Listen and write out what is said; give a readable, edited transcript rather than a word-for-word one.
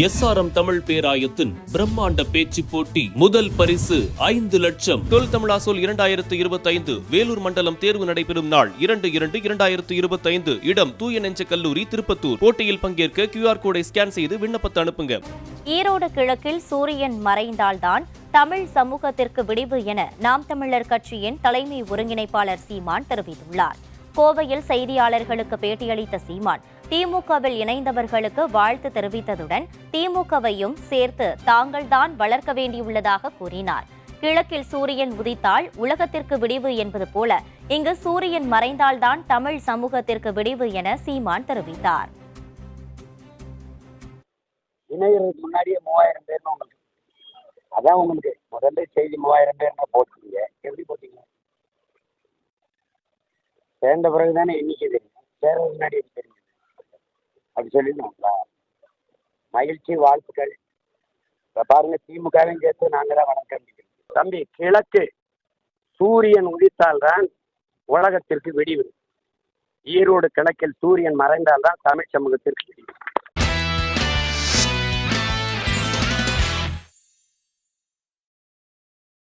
SRM Tamil பேராயத்தின் பிரம்மாண்ட பேச்சு போட்டி முதல் பரிசு 5 லட்சம். தொல் தமிழா சொல் 2025 வேலூர் மண்டலம் தேர்வு நடைபெறும் நாள் 2/2/2025. இடம் தூய நெஞ்ச கல்லூரி, திருப்பத்தூர். போட்டியில் பங்கேற்க QR கோடை ஸ்கேன் செய்து விண்ணப்பத்தை அனுப்புங்க. ஈரோடு கிழக்கில் சூரியன் மறைந்தால்தான் தமிழ் சமூகத்திற்கு விடிவு என நாம் தமிழர் கட்சியின் தலைமை ஒருங்கிணைப்பாளர் சீமான் தெரிவித்துள்ளார். கோவையில் செய்தியாளர்களுக்கு பேட்டியளித்த சீமான் திமுகவில் இணைந்தவர்களுக்கு வாழ்த்து தெரிவித்ததுடன் திமுகவையும் சேர்த்து தாங்கள்தான் வளர்க்க வேண்டியுள்ளதாக கூறினார். கிழக்கில் சூரியன் உதித்தால் உலகத்திற்கு விடிவு என்பது போல இங்கு சூரியன் மறைந்தால்தான் தமிழ் சமூகத்திற்கு விடிவு என சீமான் தெரிவித்தார். இணையருக்கு முன்னாடியே 3000 பேர் உங்களுக்கு, அதான் உங்களுக்கு முதல்ல செய்தி 3000 பேர் போட்டீங்க. எப்படி போட்டீங்க? சேர்ந்த பிறகு தானே எண்ணிக்கை தெரியும், சேர முன்னாடி தெரியும். அப்படி சொல்லிடுவாங்களா? மகிழ்ச்சி, வாழ்த்துக்கள். இப்போ பாருங்க, திமுகவையும் சேர்த்து நாங்கள் தான் வணக்கம். தம்பி, கிழக்கு சூரியன் உதித்தால்தான் உலகத்திற்கு விடிவு. ஈரோடு கிழக்கில் சூரியன் மறைந்தால்தான் தமிழ் சமூகத்திற்கு விடிவு.